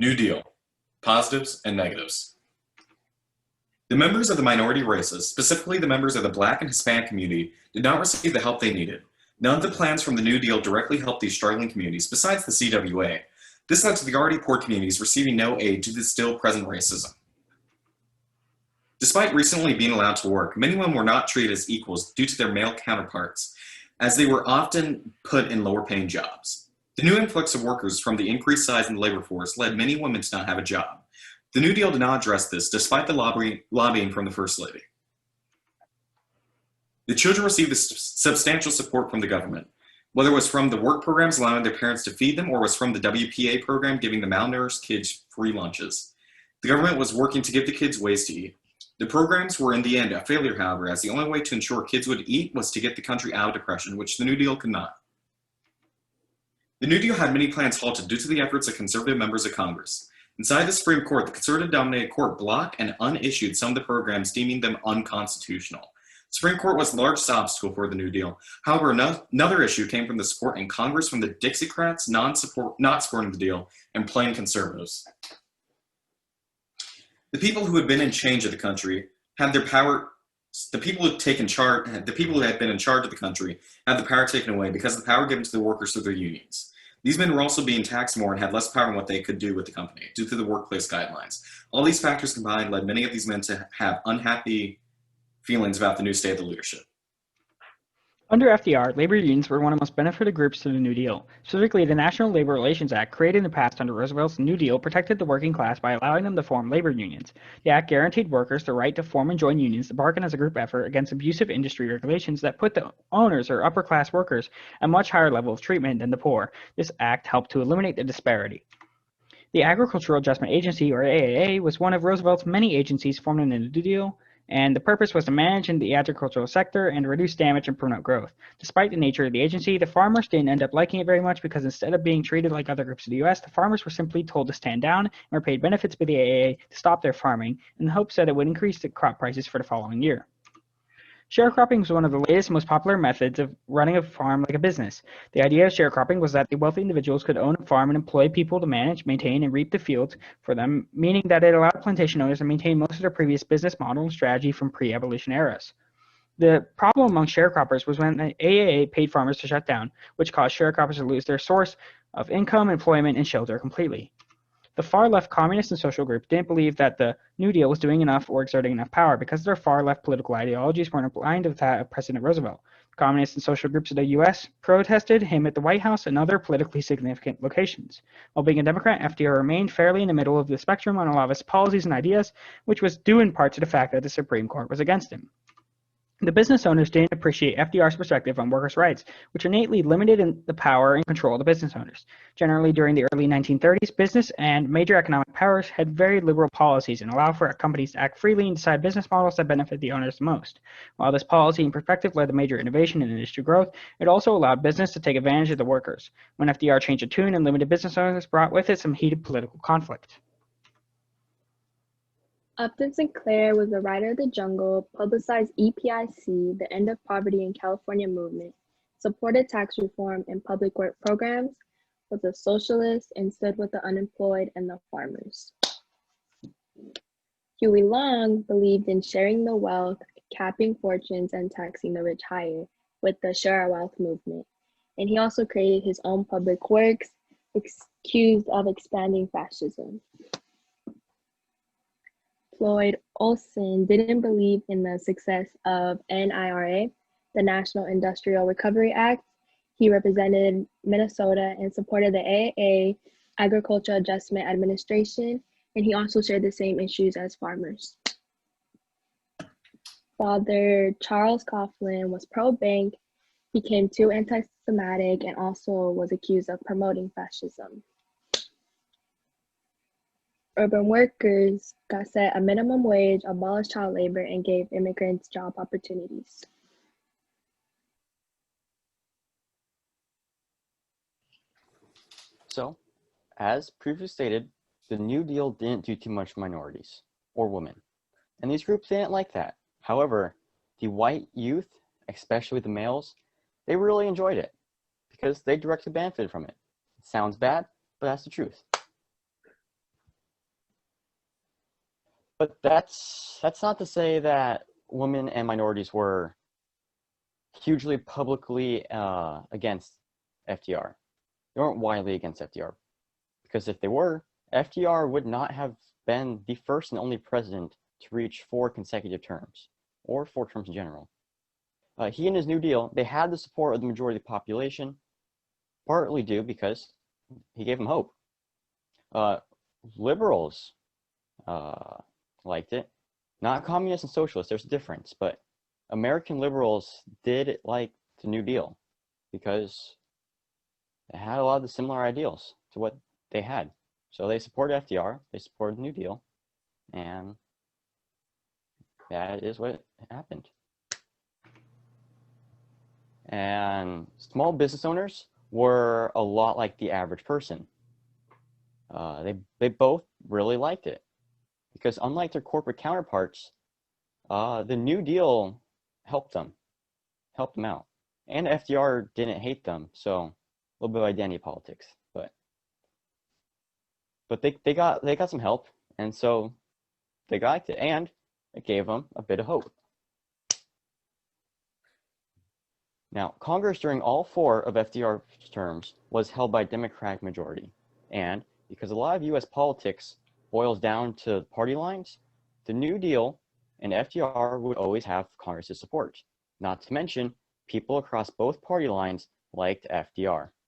New Deal, positives and negatives. The members of the minority races, specifically the members of the Black and Hispanic community, did not receive the help they needed. None of the plans from the New Deal directly helped these struggling communities, besides the CWA. This led to the already poor communities receiving no aid due to the still present racism. Despite recently being allowed to work, many women were not treated as equals due to their male counterparts, as they were often put in lower paying jobs. The new influx of workers from the increased size in the labor force led many women to not have a job. The New Deal did not address this, despite the lobbying from the First Lady. The children received substantial support from the government, whether it was from the work programs allowing their parents to feed them or was from the WPA program giving the malnourished kids free lunches. The government was working to give the kids ways to eat. The programs were in the end a failure, however, as the only way to ensure kids would eat was to get the country out of depression, which the New Deal could not. The New Deal had many plans halted due to the efforts of conservative members of Congress. Inside the Supreme Court, the conservative-dominated court blocked and unissued some of the programs, deeming them unconstitutional. The Supreme Court was the largest obstacle for the New Deal. However, another issue came from the support in Congress from the Dixiecrats not supporting the deal and plain conservatives. The people who had been in charge of the country had their power. The people who had been in charge of the country had the power taken away because of the power given to the workers through their unions. These men were also being taxed more and had less power in what they could do with the company due to the workplace guidelines. All these factors combined led many of these men to have unhappy feelings about the new state of the leadership. Under FDR, labor unions were one of the most benefited groups to the New Deal. Specifically, the National Labor Relations Act, created in the past under Roosevelt's New Deal, protected the working class by allowing them to form labor unions. The act guaranteed workers the right to form and join unions to bargain as a group effort against abusive industry regulations that put the owners or upper-class workers at a much higher level of treatment than the poor. This act helped to eliminate the disparity. The Agricultural Adjustment Agency, or AAA, was one of Roosevelt's many agencies formed in the New Deal, and the purpose was to manage in the agricultural sector and reduce damage and promote growth. Despite the nature of the agency, the farmers didn't end up liking it very much because instead of being treated like other groups of the U.S., the farmers were simply told to stand down and were paid benefits by the AAA to stop their farming in the hopes that it would increase the crop prices for the following year. Sharecropping was one of the latest and most popular methods of running a farm like a business. The idea of sharecropping was that the wealthy individuals could own a farm and employ people to manage, maintain, and reap the fields for them, meaning that it allowed plantation owners to maintain most of their previous business model and strategy from pre-abolition eras. The problem among sharecroppers was when the AAA paid farmers to shut down, which caused sharecroppers to lose their source of income, employment, and shelter completely. The far-left communist and social group didn't believe that the New Deal was doing enough or exerting enough power because their far-left political ideologies weren't aligned with that of President Roosevelt. Communist and social groups of the U.S. protested him at the White House and other politically significant locations. While being a Democrat, FDR remained fairly in the middle of the spectrum on a lot of his policies and ideas, which was due in part to the fact that the Supreme Court was against him. The business owners didn't appreciate FDR's perspective on workers' rights, which innately limited the power and control of the business owners. Generally, during the early 1930s, business and major economic powers had very liberal policies and allowed for companies to act freely and decide business models that benefit the owners the most. While this policy and perspective led to major innovation and industry growth, it also allowed business to take advantage of the workers. When FDR changed the tune and limited business owners, brought with it some heated political conflict. Upton Sinclair was the writer of The Jungle, publicized EPIC, the End of Poverty in California movement, supported tax reform and public work programs, was a socialist, and stood with the unemployed and the farmers. Huey Long believed in sharing the wealth, capping fortunes, and taxing the rich higher with the Share Our Wealth movement. And he also created his own public works, accused of expanding fascism. Floyd Olson didn't believe in the success of NIRA, the National Industrial Recovery Act. He represented Minnesota and supported the AAA, Agricultural Adjustment Administration, and he also shared the same issues as farmers. Father Charles Coughlin was pro-bank, became too anti-Semitic, and also was accused of promoting fascism. Urban workers got set a minimum wage, abolished child labor, and gave immigrants job opportunities. So, as previously stated, the New Deal didn't do too much for minorities or women, and these groups didn't like that. However, the white youth, especially the males, they really enjoyed it because they directly benefited from it. It sounds bad, but that's the truth. But that's not to say that women and minorities were hugely publicly against FDR. They weren't widely against FDR, because if they were, FDR would not have been the first and only president to reach 4 consecutive terms, or 4 terms in general. He and his New Deal, they had the support of the majority of the population, partly due because he gave them hope. Liberals liked it. Not communists and socialists, there's a difference, but American liberals did like the New Deal because it had a lot of the similar ideals to what they had. So they supported FDR, they supported the New Deal, and that is what happened. And small business owners were a lot like the average person. They both really liked it because unlike their corporate counterparts, the New Deal helped them out. And FDR didn't hate them, so a little bit of identity politics. But they got some help, and so they liked it, and it gave them a bit of hope. Now, Congress during all 4 of FDR's terms was held by a Democratic majority, and because a lot of U.S. politics boils down to party lines, the New Deal and FDR would always have Congress's support. Not to mention, people across both party lines liked FDR.